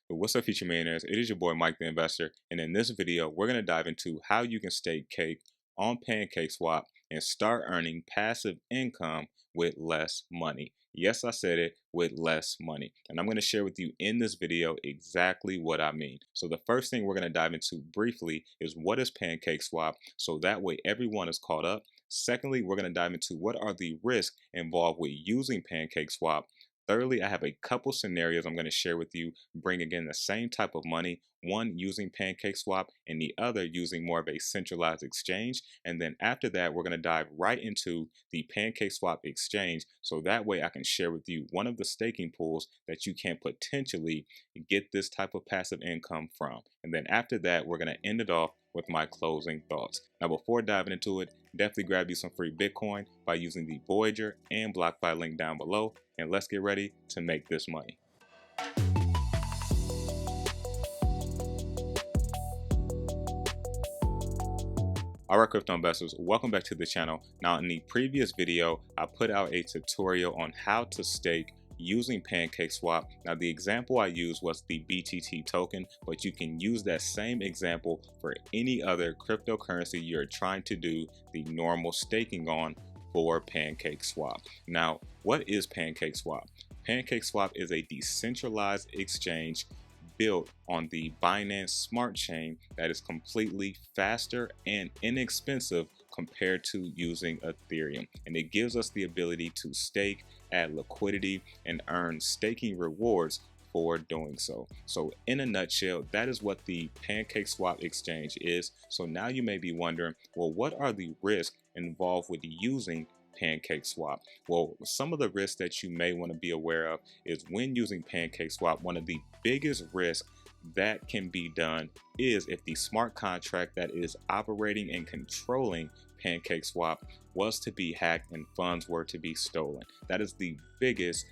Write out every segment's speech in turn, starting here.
What's up, future millionaires? It is your boy Mike the Investor, and in this video, we're going to dive into how you can stake cake on PancakeSwap and start earning passive income with less money. Yes, I said it, with less money. And I'm going to share with you in this video exactly what I mean. So the first thing we're going to dive into briefly is what is PancakeSwap, so that way everyone is caught up. Secondly, we're going to dive into what are the risks involved with using PancakeSwap. Thirdly, I have a couple scenarios I'm going to share with you, bringing in the same type of money, one using PancakeSwap and the other using more of a centralized exchange. And then after that, we're going to dive right into the PancakeSwap exchange, so that way I can share with you one of the staking pools that you can potentially get this type of passive income from. And then after that, we're going to end it off with my closing thoughts. Now, before diving into it, definitely grab you some free Bitcoin by using the Voyager and BlockFi link down below, and let's get ready to make this money. Alright, crypto investors, welcome back to the channel. Now, in the previous video, I put out a tutorial on how to stake using PancakeSwap. Now, the example I used was the BTT token, but you can use that same example for any other cryptocurrency you're trying to do the normal staking on for PancakeSwap. Now, what is PancakeSwap? PancakeSwap is a decentralized exchange built on the Binance Smart Chain that is completely faster and inexpensive compared to using Ethereum. And it gives us the ability to stake, add liquidity, and earn staking rewards for doing so. So in a nutshell, that is what the PancakeSwap exchange is. So now you may be wondering, well, what are the risks involved with using PancakeSwap? Well, some of the risks that you may want to be aware of is when using PancakeSwap, one of the biggest risks that can be done is if the smart contract that is operating and controlling PancakeSwap was to be hacked and funds were to be stolen. That is the biggest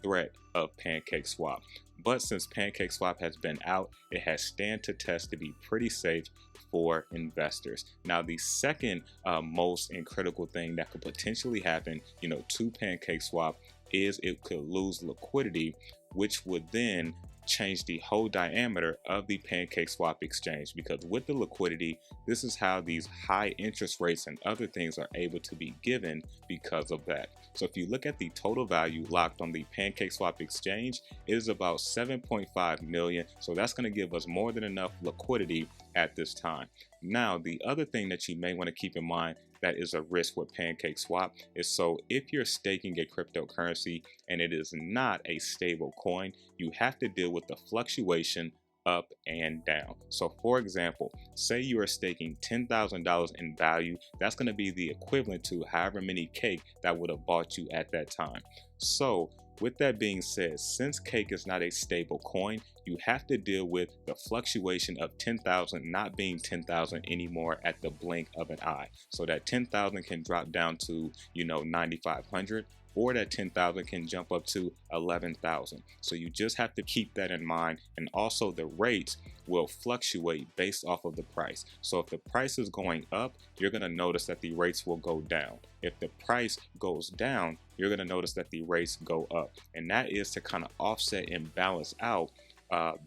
threat of PancakeSwap. But since PancakeSwap has been out, it has stand to test to be pretty safe for investors. Now, the second most and critical thing that could potentially happen, to PancakeSwap is it could lose liquidity, which would then change the whole diameter of the PancakeSwap exchange, because with the liquidity, this is how these high interest rates and other things are able to be given because of that. So if you look at the total value locked on the PancakeSwap exchange, it is about 7.5 million. So that's going to give us more than enough liquidity at this time. Now, the other thing that you may want to keep in mind that is a risk with PancakeSwap is, so if you're staking a cryptocurrency and it is not a stable coin, you have to deal with the fluctuation up and down. So for example, say you are staking $10,000 in value, that's going to be the equivalent to however many cake that would have bought you at that time. So with that being said, since cake is not a stable coin, you have to deal with the fluctuation of 10,000 not being 10,000 anymore at the blink of an eye. So that 10,000 can drop down to, 9,500. Or that 10,000 can jump up to 11,000. So you just have to keep that in mind. And also the rates will fluctuate based off of the price. So if the price is going up, you're going to notice that the rates will go down. If the price goes down, you're going to notice that the rates go up. And that is to kind of offset and balance out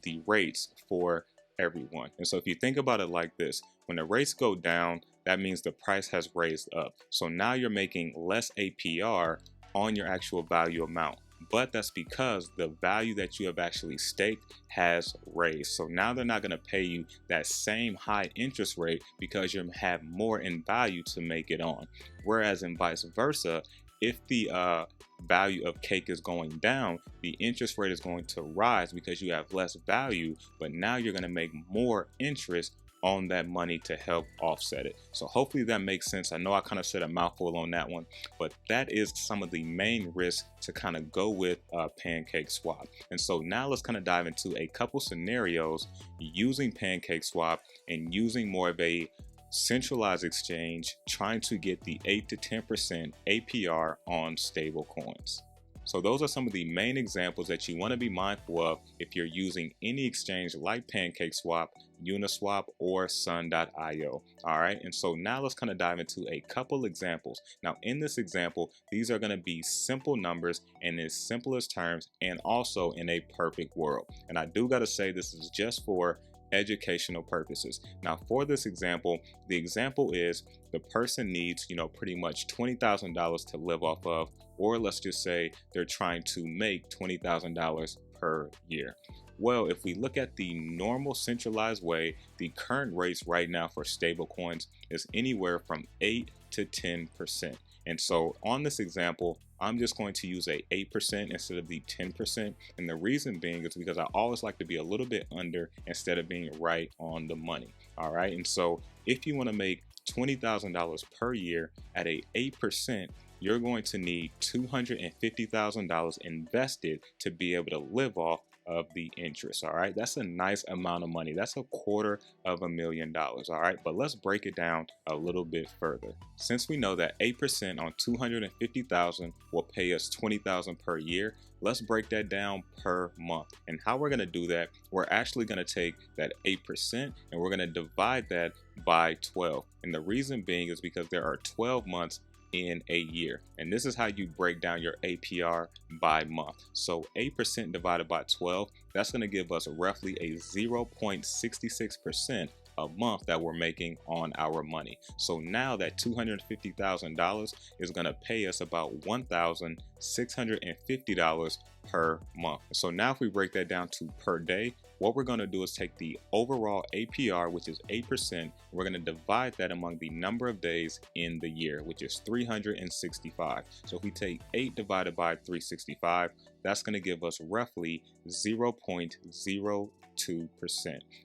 the rates for everyone. And so if you think about it like this, when the rates go down, that means the price has raised up. So now you're making less APR on your actual value amount, but that's because the value that you have actually staked has raised. So now they're not going to pay you that same high interest rate because you have more in value to make it on. Whereas in vice versa, if the value of cake is going down, the interest rate is going to rise because you have less value, but now you're going to make more interest on that money to help offset it. So hopefully that makes sense. I know I kind of said a mouthful on that one, but that is some of the main risks to kind of go with PancakeSwap. And so now let's kind of dive into a couple scenarios using PancakeSwap and using more of a centralized exchange, trying to get the 8 to 10% APR on stable coins. So those are some of the main examples that you want to be mindful of if you're using any exchange like PancakeSwap, Uniswap, or Sun.io. All right, and so now let's kind of dive into a couple examples. Now in this example, these are going to be simple numbers in its simplest terms and also in a perfect world. And I do got to say this is just for educational purposes. Now for this example, the example is the person needs, pretty much $20,000 to live off of, or let's just say they're trying to make $20,000 per year. Well, if we look at the normal centralized way, the current rates right now for stable coins is anywhere from 8 to 10%. And so on this example, I'm just going to use a 8% instead of the 10%. And the reason being is because I always like to be a little bit under instead of being right on the money. All right. And so if you want to make $20,000 per year at a 8%, you're going to need $250,000 invested to be able to live off of the interest. All right, that's a nice amount of money. That's $250,000. All right, but let's break it down a little bit further. Since we know that 8% on 250,000 will pay us 20,000 per year, let's break that down per month. And how we're going to do that, we're actually going to take that 8% and we're going to divide that by 12. And the reason being is because there are 12 months in a year, and this is how you break down your APR by month. So 8% divided by 12, that's going to give us roughly a 0.66% a month that we're making on our money. So now that $250,000 is going to pay us about $1,650 per month. So now if we break that down to per day, what we're going to do is take the overall APR, which is 8%, we're going to divide that among the number of days in the year, which is 365. So if we take 8 divided by 365, that's going to give us roughly 0.02%.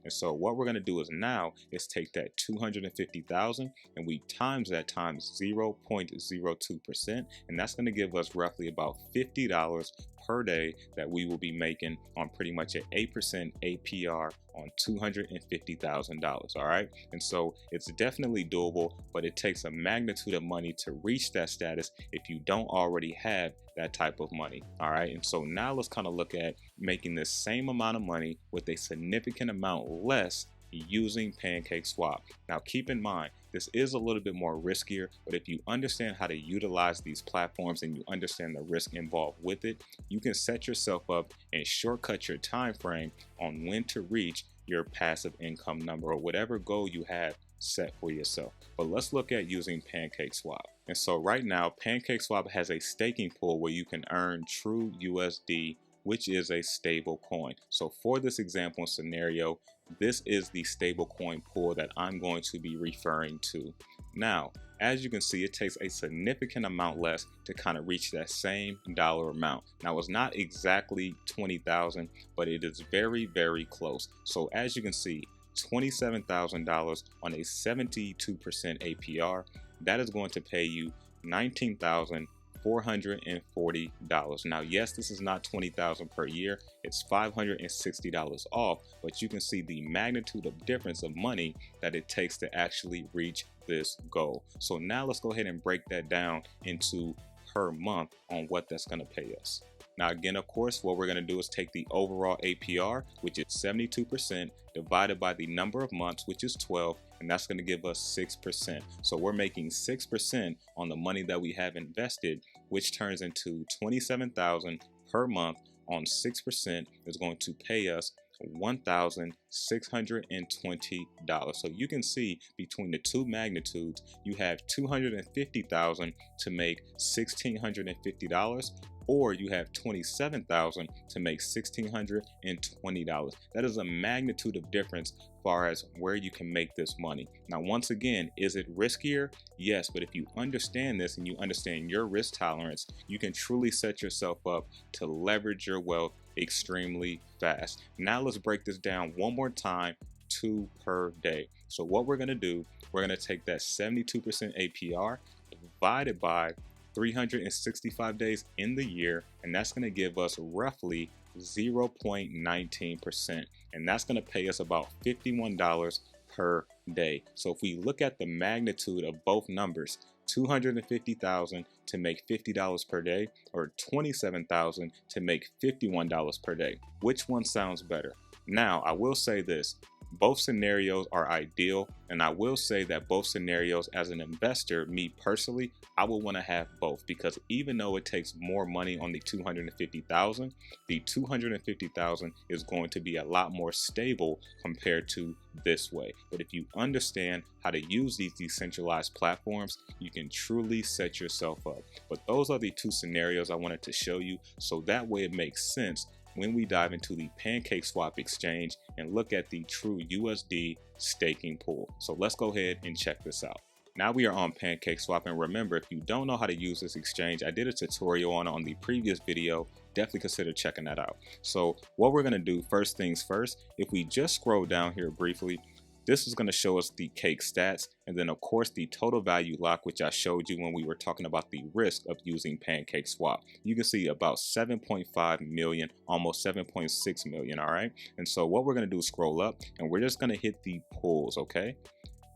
And so what we're going to do is now is take that 250,000 and we times that times 0.02%, and that's going to give us roughly about $50 per day that we will be making on pretty much an 8% APR on $250,000. All right, and so it's definitely doable, but it takes a magnitude of money to reach that status if you don't already have that type of money. All right, and so now let's kind of look at making the same amount of money with a significant amount less using PancakeSwap. Now keep in mind, this is a little bit more riskier, but if you understand how to utilize these platforms and you understand the risk involved with it, you can set yourself up and shortcut your time frame on when to reach your passive income number or whatever goal you have set for yourself. But let's look at using PancakeSwap. And so right now, PancakeSwap has a staking pool where you can earn true USD, which is a stable coin. So for this example and scenario, this is the stable coin pool that I'm going to be referring to. Now, as you can see, it takes a significant amount less to kind of reach that same dollar amount. Now, it's not exactly 20,000, but it is very, very close. So as you can see, $27,000 on a 72% APR, that is going to pay you $19,440. Now, yes, this is not $20,000 per year, it's $560 off, but you can see the magnitude of difference of money that it takes to actually reach this goal. So now let's go ahead and break that down into per month on what that's going to pay us. Now again, of course, what we're going to do is take the overall APR, which is 72%, divided by the number of months, which is 12, and that's going to give us 6%. So we're making 6% on the money that we have invested, which turns into $27,000 per month on 6% is going to pay us $1,620. So you can see between the two magnitudes, you have $250,000 to make $1,650, or you have $27,000 to make $1,620. That is a magnitude of difference as far as where you can make this money. Now, once again, is it riskier? Yes, but if you understand this and you understand your risk tolerance, you can truly set yourself up to leverage your wealth extremely fast. Now let's break this down one more time, 2 per day. So what we're going to do, we're going to take that 72% APR divided by 365 days in the year, and that's going to give us roughly 0.19%, and that's going to pay us about $51 per day. So if we look at the magnitude of both numbers, $250,000 to make $50 per day, or $27,000 to make $51 per day? Which one sounds better? Now, I will say this. Both scenarios are ideal, and I will say that both scenarios, as an investor, me personally, I would want to have both, because even though it takes more money on the $250,000, the $250,000 is going to be a lot more stable compared to this way. But if you understand how to use these decentralized platforms, you can truly set yourself up. But those are the two scenarios I wanted to show you, so that way it makes sense when we dive into the PancakeSwap exchange and look at the true USD staking pool. So let's go ahead and check this out. Now we are on PancakeSwap, and remember, if you don't know how to use this exchange, I did a tutorial on the previous video. Definitely consider checking that out. So what we're going to do, first things first, if we just scroll down here briefly, this is going to show us the cake stats, and then of course the total value lock, which I showed you when we were talking about the risk of using PancakeSwap. You can see about 7.5 million, almost 7.6 million. All right. And so what we're going to do is scroll up, and we're just going to hit the pools. Okay.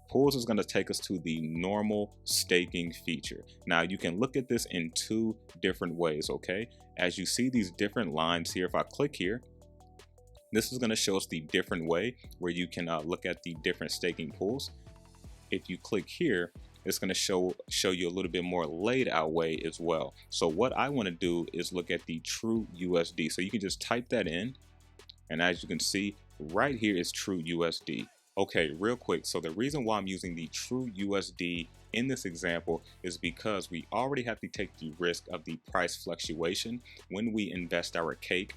Pools is going to take us to the normal staking feature. Now you can look at this in two different ways. Okay. As you see these different lines here, if I click here, this is going to show us the different way where you can look at the different staking pools. If you click here, it's going to show you a little bit more laid out way as well. So what I want to do is look at the true USD. So you can just type that in, and as you can see right here is true USD. Okay, real quick. So the reason why I'm using the true USD in this example is because we already have to take the risk of the price fluctuation when we invest our cake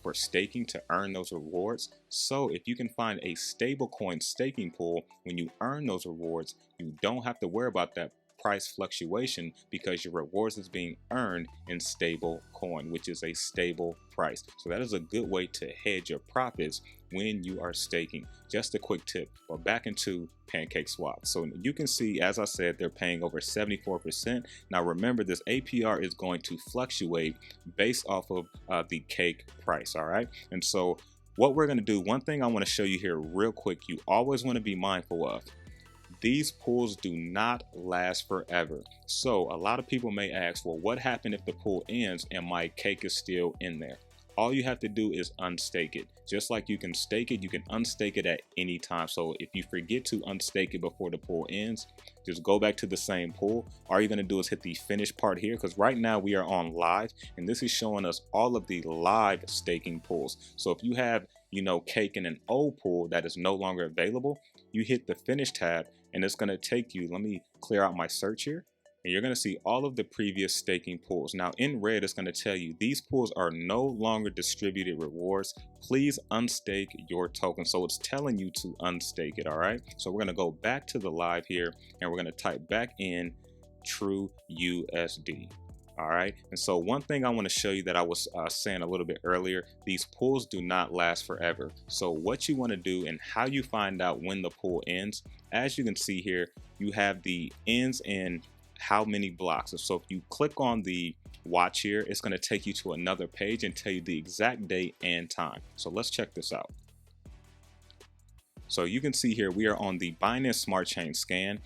for staking to earn those rewards. So if you can find a stable coin staking pool, when you earn those rewards, you don't have to worry about that price fluctuation, because your rewards is being earned in stable coin, which is a stable price. So that is a good way to hedge your profits when you are staking. Just a quick tip. But back into PancakeSwap. So you can see, as I said, they're paying over 74%. Now remember, this APR is going to fluctuate based off of the cake price. All right. And so what we're going to do, one thing I want to show you here real quick, you always want to be mindful of. These pools do not last forever. So a lot of people may ask, well, what happened if the pool ends and my cake is still in there? All you have to do is unstake it. Just like you can stake it, you can unstake it at any time. So if you forget to unstake it before the pool ends, just go back to the same pool. All you're going to do is hit the finish part here, because right now we are on live, and this is showing us all of the live staking pools. So if you have, cake in an old pool that is no longer available, you hit the finish tab, and it's going to take you, let me clear out my search here, and you're going to see all of the previous staking pools. Now in red, it's going to tell you these pools are no longer distributed rewards. Please unstake your token. So it's telling you to unstake it. All right. So we're going to go back to the live here, and we're going to type back in true USD. All right. And so one thing I want to show you that I was saying a little bit earlier, these pools do not last forever. So what you want to do and how you find out when the pool ends, as you can see here, you have the ends in how many blocks. So if you click on the watch here, it's going to take you to another page and tell you the exact date and time. So let's check this out. So you can see here, we are on the Binance Smart Chain scan.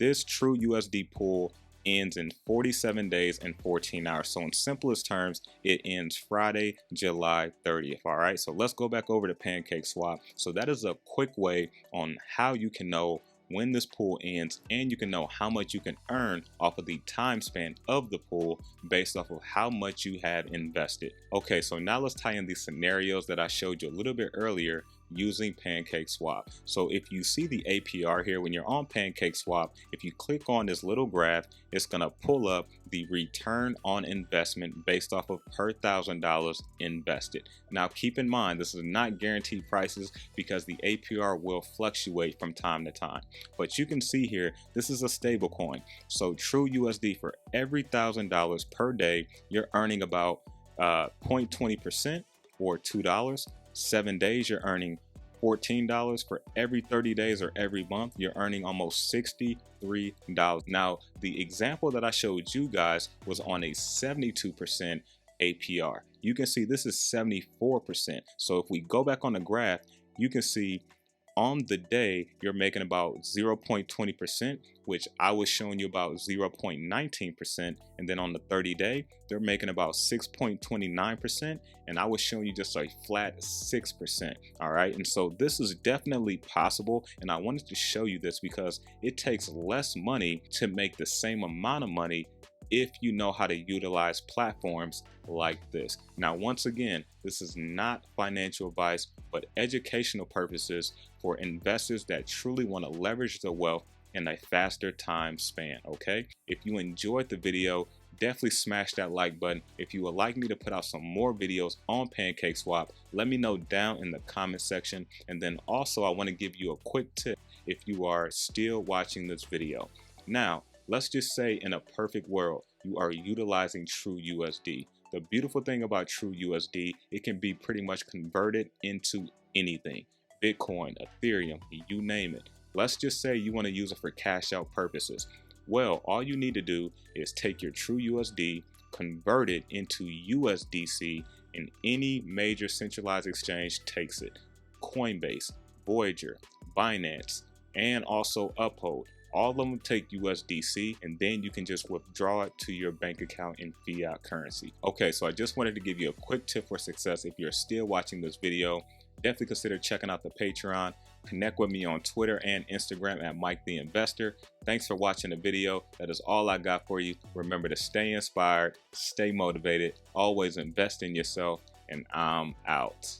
This true USD pool ends in 47 days and 14 hours. So in simplest terms, it ends Friday, July 30th. All right. So let's go back over to PancakeSwap. So that is a quick way on how you can know when this pool ends, and you can know how much you can earn off of the time span of the pool based off of how much you have invested. Okay, so now let's tie in these scenarios that I showed you a little bit earlier using PancakeSwap. So if you see the APR here, when you're on PancakeSwap, if you click on this little graph, it's going to pull up the return on investment based off of per $1,000 invested. Now keep in mind, this is not guaranteed prices, because the APR will fluctuate from time to time. But you can see here, this is a stable coin. So true USD, for every $1,000 per day, you're earning about 0.20% or $2. 7 days, you're earning $14. For every 30 days or every month, you're earning almost $63. Now, the example that I showed you guys was on a 72% APR. You can see this is 74%. So if we go back on the graph, you can see on the day, you're making about 0.20%, which I was showing you about 0.19%. And then on the 30-day, they're making about 6.29%. And I was showing you just a flat 6%. All right. And so this is definitely possible. And I wanted to show you this because it takes less money to make the same amount of money if you know how to utilize platforms like this. Now, once again, this is not financial advice, but educational purposes for investors that truly want to leverage their wealth in a faster time span. Okay. If you enjoyed the video, definitely smash that like button. If you would like me to put out some more videos on PancakeSwap, let me know down in the comment section. And then also, I want to give you a quick tip if you are still watching this video. Now, let's just say in a perfect world, you are utilizing True USD. The beautiful thing about True USD, it can be pretty much converted into anything. Bitcoin, Ethereum, you name it. Let's just say you want to use it for cash out purposes. Well, all you need to do is take your True USD, convert it into USDC, and any major centralized exchange takes it. Coinbase, Voyager, Binance, and also Uphold. All of them take USDC, and then you can just withdraw it to your bank account in fiat currency. Okay, so I just wanted to give you a quick tip for success. If you're still watching this video, definitely consider checking out the Patreon. Connect with me on Twitter and Instagram at 𝗪𝗓𝗍𝗍. Thanks for watching the video. That is all I got for you. Remember to stay inspired, stay motivated, always invest in yourself, and I'm out.